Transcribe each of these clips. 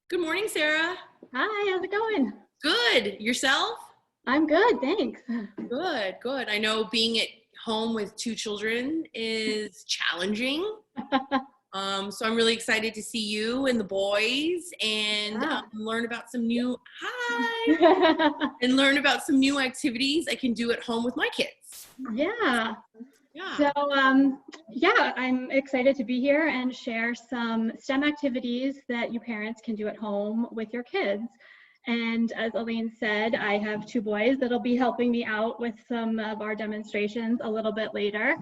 Good morning, Sarah. Hi, how's it going? Good. Yourself? I'm good, thanks. Good, good. I know being at home with two children is challenging. So I'm really excited to see you and the boys and Yeah. learn about some new and learn about some new activities I can do at home with my kids. Yeah. Yeah. So, yeah, I'm excited to be here and share some STEM activities that you parents can do at home with your kids. And as Aline said, I have two boys that'll be helping me out with some of our demonstrations a little bit later.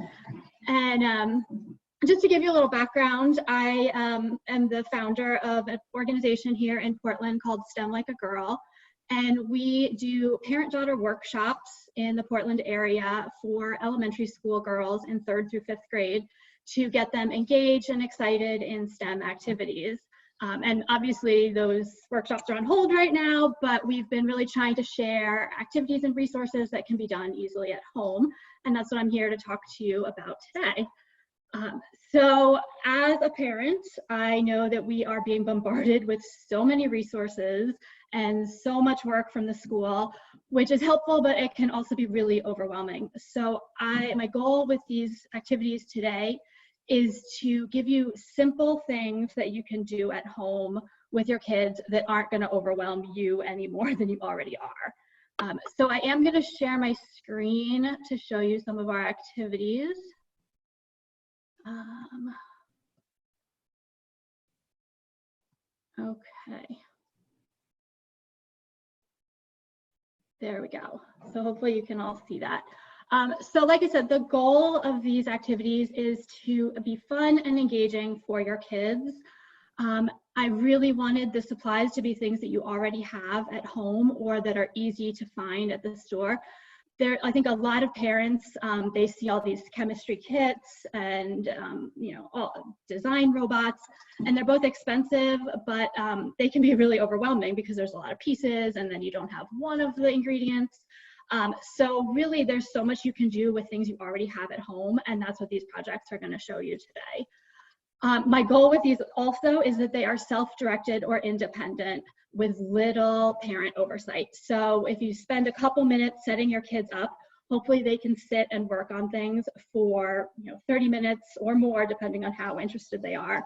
And just to give you a little background, I am the founder of an organization here in Portland called STEM Like a Girl. And we do parent-daughter workshops in the Portland area for elementary school girls in 3rd through 5th grade to get them engaged and excited in STEM activities. And obviously those workshops are on hold right now, but we've been really trying to share activities and resources that can be done easily at home. And that's what I'm here to talk to you about today. So as a parent, I know that we are being bombarded with so many resources and so much work from the school, which is helpful, but it can also be really overwhelming. So my goal with these activities today is to give you simple things that you can do at home with your kids that aren't going to overwhelm you any more than you already are. So I am going to share my screen to show you some of our activities. Okay. There we go. So hopefully you can all see that. So like I said, the goal of these activities is to be fun and engaging for your kids. I really wanted the supplies to be things that you already have at home or that are easy to find at the store. I think a lot of parents, they see all these chemistry kits and, all design robots, and they're both expensive, but they can be really overwhelming because there's a lot of pieces and then you don't have one of the ingredients. So really there's so much you can do with things you already have at home, and that's what these projects are going to show you today. My goal with these also is that they are self-directed or independent with little parent oversight. So if you spend a couple minutes setting your kids up, hopefully they can sit and work on things for 30 minutes or more, depending on how interested they are,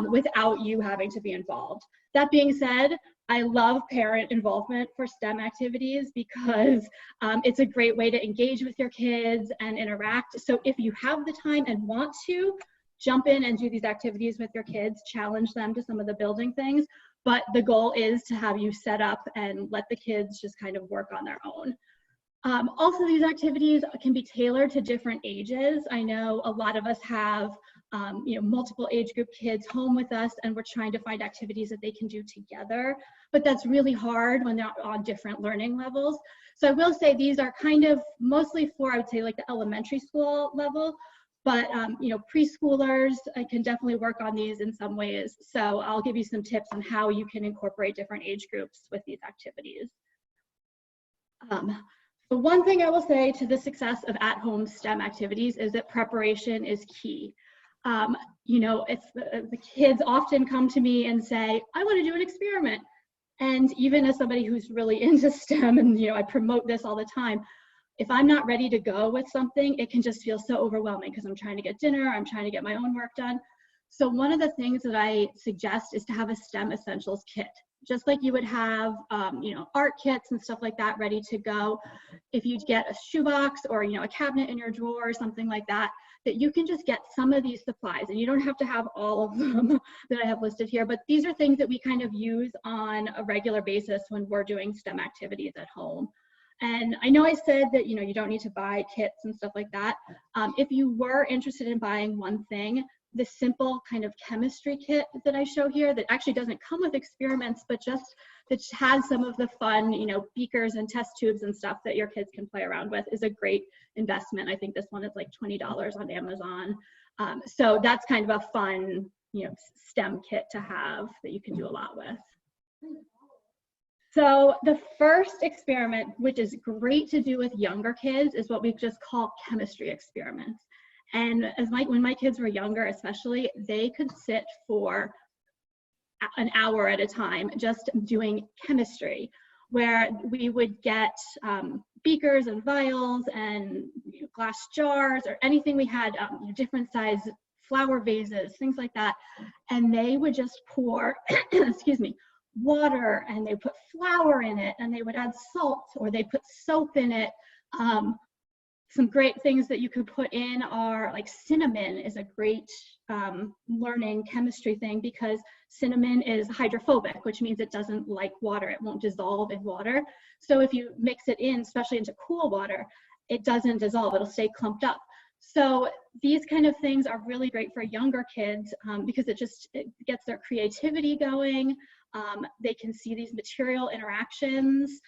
without you having to be involved. That being said, I love parent involvement for STEM activities because it's a great way to engage with your kids and interact. So if you have the time and want to, jump in and do these activities with your kids, challenge them to some of the building things. But the goal is to have you set up and let the kids just kind of work on their own. Also, these activities can be tailored to different ages. I know a lot of us have multiple age group kids home with us, and we're trying to find activities that they can do together, but that's really hard when they're on different learning levels. So I will say these are kind of mostly for, I would say, like the elementary school level, but preschoolers can definitely work on these in some ways. So I'll give you some tips on how you can incorporate different age groups with these activities. The one thing I will say to the success of at-home STEM activities is that preparation is key. It's the kids often come to me and say, I want to do an experiment. And even as somebody who's really into STEM, and I promote this all the time, if I'm not ready to go with something, it can just feel so overwhelming because I'm trying to get dinner, I'm trying to get my own work done. So one of the things that I suggest is to have a STEM essentials kit, just like you would have, art kits and stuff like that ready to go. If you get a shoebox or, a cabinet in your drawer or something like that, that you can just get some of these supplies, and you don't have to have all of them that I have listed here, but these are things that we kind of use on a regular basis when we're doing STEM activities at home. And I know I said that, you don't need to buy kits and stuff like that. If you were interested in buying one thing, the simple kind of chemistry kit that I show here that actually doesn't come with experiments, but just that has some of the fun, beakers and test tubes and stuff that your kids can play around with is a great investment. I think this one is like $20 on Amazon. So that's kind of a fun, STEM kit to have that you can do a lot with. So the first experiment, which is great to do with younger kids, is what we just call chemistry experiments. And when my kids were younger, especially, they could sit for an hour at a time just doing chemistry, where we would get beakers and vials and glass jars or anything we had, different size flower vases, things like that. And they would just pour, excuse me, water, and they put flour in it, and they would add salt, or they put soap in it. Some great things that you could put in are like cinnamon is a great learning chemistry thing, because cinnamon is hydrophobic, which means it doesn't like water. It won't dissolve in water. So if you mix it in, especially into cool water, it doesn't dissolve. It'll stay clumped up. So these kind of things are really great for younger kids because it gets their creativity going. They can see these material interactions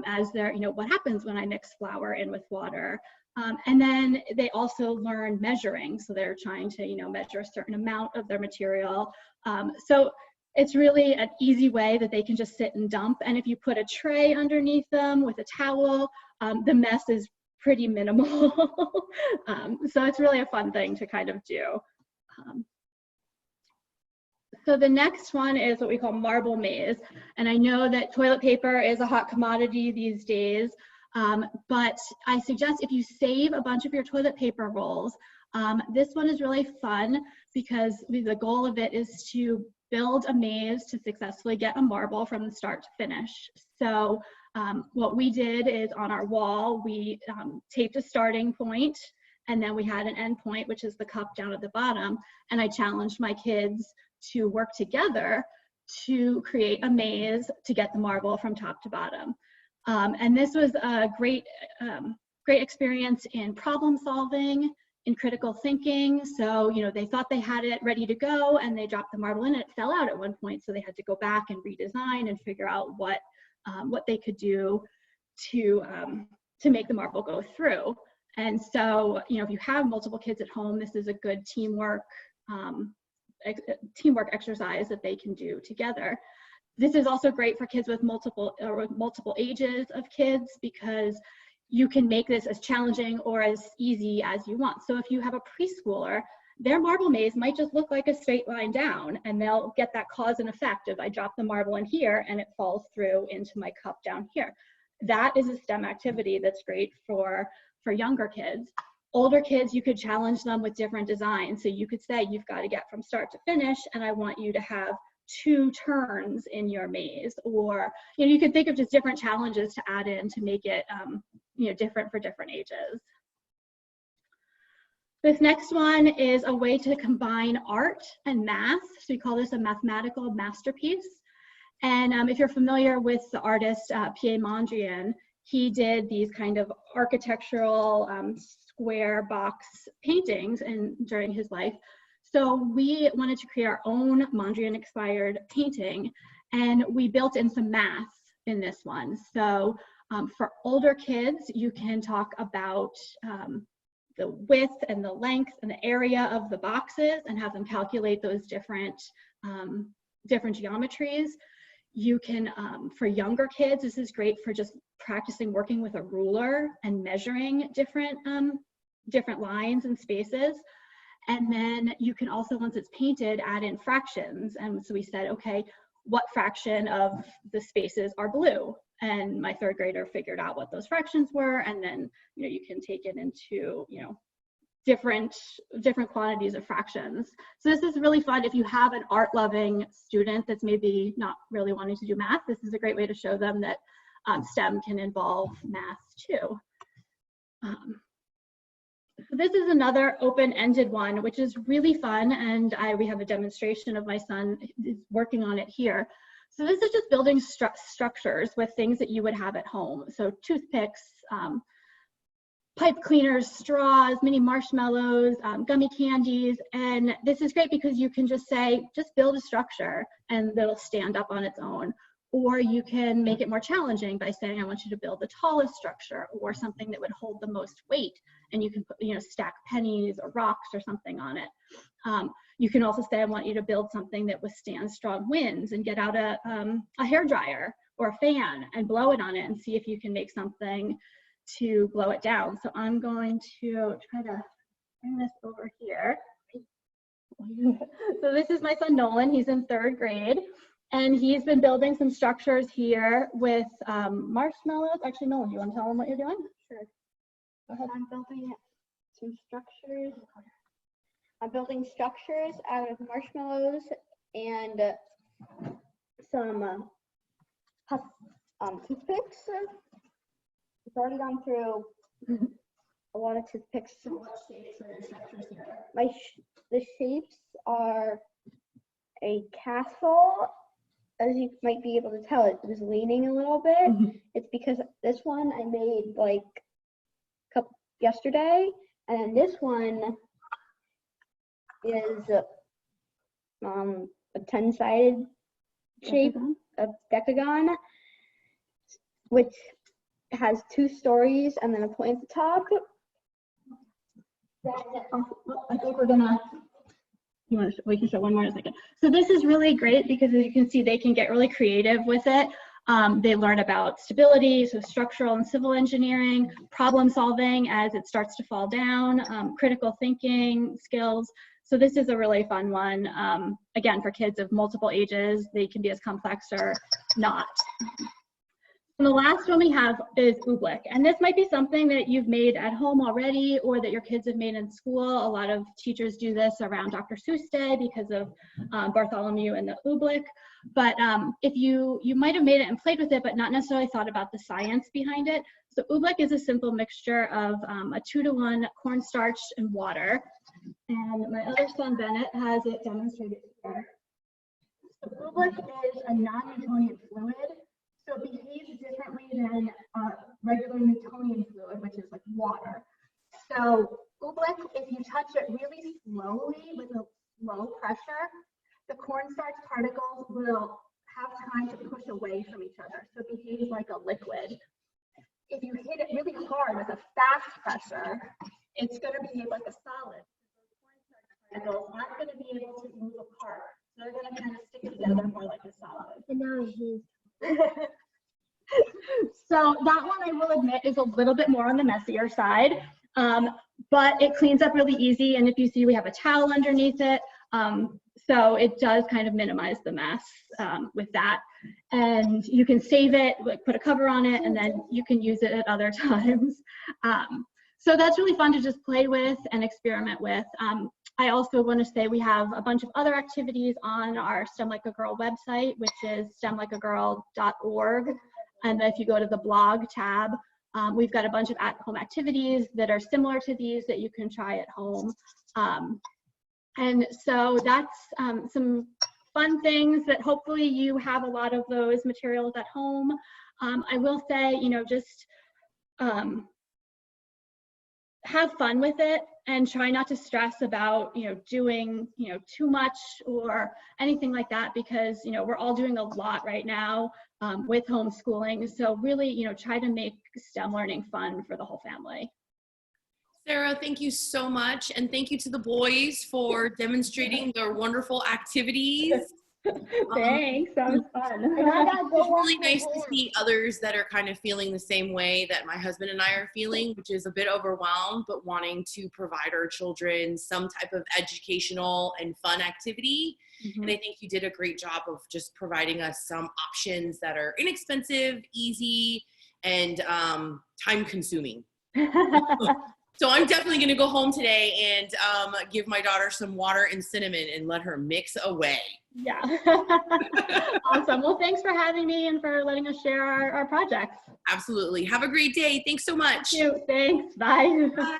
as they're, what happens when I mix flour in with water. And then they also learn measuring. So they're trying to, measure a certain amount of their material. So it's really an easy way that they can just sit and dump. And if you put a tray underneath them with a towel, the mess is pretty minimal. So it's really a fun thing to kind of do. So the next one is what we call marble maze. And I know that toilet paper is a hot commodity these days, but I suggest if you save a bunch of your toilet paper rolls, this one is really fun because the goal of it is to build a maze to successfully get a marble from the start to finish. So what we did is on our wall, we taped a starting point, and then we had an end point, which is the cup down at the bottom. And I challenged my kids to work together to create a maze to get the marble from top to bottom. And this was a great experience in problem solving, in critical thinking. So, they thought they had it ready to go, and they dropped the marble in, and it fell out at one point. So they had to go back and redesign and figure out what they could do to make the marble go through. And so, if you have multiple kids at home, this is a good teamwork exercise that they can do together. This is also great for kids with multiple ages of kids, because you can make this as challenging or as easy as you want. So if you have a preschooler, their marble maze might just look like a straight line down, and they'll get that cause and effect of I drop the marble in here and it falls through into my cup down here. That is a STEM activity that's great for younger kids. Older kids, you could challenge them with different designs. So you could say, you've got to get from start to finish, and I want you to have 2 turns in your maze. Or, you could think of just different challenges to add in to make it, different for different ages. This next one is a way to combine art and math. So we call this a mathematical masterpiece. And if you're familiar with the artist Pierre Mondrian, he did these kind of architectural square box paintings during his life. So we wanted to create our own Mondrian-inspired painting, and we built in some math in this one. So for older kids, you can talk about the width and the length and the area of the boxes and have them calculate those different geometries. You can, for younger kids, this is great for just practicing working with a ruler and measuring different lines and spaces. And then you can also, once it's painted, add in fractions. And so we said, okay, what fraction of the spaces are blue? And my 3rd grader figured out what those fractions were. And then, you can take it into, different quantities of fractions. So this is really fun. If you have an art-loving student that's maybe not really wanting to do math, this is a great way to show them that STEM can involve math too. So this is another open-ended one, which is really fun, and we have a demonstration of my son is working on it here. So this is just building structures with things that you would have at home. So toothpicks, pipe cleaners, straws, mini marshmallows, gummy candies. And this is great because you can just say, just build a structure and it'll stand up on its own. Or you can make it more challenging by saying, I want you to build the tallest structure or something that would hold the most weight. And you can put, stack pennies or rocks or something on it. You can also say, I want you to build something that withstands strong winds, and get out a hairdryer or a fan and blow it on it and see if you can make something to blow it down. So I'm going to try to bring this over here. So this is my son Nolan. He's in 3rd grade, and he's been building some structures here with marshmallows. Actually, Nolan, do you want to tell him what you're doing? Sure. Go ahead. I'm building some structures. I'm building structures out of marshmallows and some toothpicks. I've already gone through a lot of toothpicks. So what shapes are your structures here? The shapes are a castle. As you might be able to tell, it was leaning a little bit. It's because this one I made like yesterday, and this one is a 10-sided shape of decagon, which has 2 stories and then a point at the top. I think we're gonna, we can show one more in a second. So this is really great because as you can see, they can get really creative with it. They learn about stability, so structural and civil engineering, problem solving as it starts to fall down, critical thinking skills. So this is a really fun one. Again, for kids of multiple ages, they can be as complex or not. And the last one we have is Oobleck. And this might be something that you've made at home already or that your kids have made in school. A lot of teachers do this around Dr. Seuss Day because of Bartholomew and the Oobleck. But if you might have made it and played with it, but not necessarily thought about the science behind it. So Oobleck is a simple mixture of a 2-to-1 cornstarch and water. And my other son, Bennett, has it demonstrated here. So Oobleck is a non-Newtonian fluid. So it behaves differently than regular Newtonian fluid, which is like water. So Oobleck, if you touch it really slowly with a low pressure, the cornstarch particles will have time to push away from each other. So it behaves like a liquid. If you hit it really hard with a fast pressure, it's going to behave like a solid. The particles aren't going to be able to move apart. They're going to kind of stick together more like a solid. And now he's So that one, I will admit, is a little bit more on the messier side, but it cleans up really easy. And if you see, we have a towel underneath it. So it does kind of minimize the mess with that. And you can save it, like put a cover on it, and then you can use it at other times. So that's really fun to just play with and experiment with. I also want to say we have a bunch of other activities on our STEM Like a Girl website, which is stemlikeagirl.org. And if you go to the blog tab, we've got a bunch of at-home activities that are similar to these that you can try at home. And so that's some fun things that hopefully you have a lot of those materials at home. I will say, just have fun with it and try not to stress about, doing, too much or anything like that, because, we're all doing a lot right now with homeschooling. So really, try to make STEM learning fun for the whole family. Sarah, thank you so much. And thank you to the boys for demonstrating their wonderful activities. Thanks, that was fun. It's really nice to see others that are kind of feeling the same way that my husband and I are feeling, which is a bit overwhelmed, but wanting to provide our children some type of educational and fun activity. And I think you did a great job of just providing us some options that are inexpensive, easy, and time consuming. So I'm definitely going to go home today and give my daughter some water and cinnamon and let her mix away. Yeah. Awesome. Well, thanks for having me and for letting us share our projects. Absolutely. Have a great day. Thanks so much. Thank you. Thanks. Bye. Bye.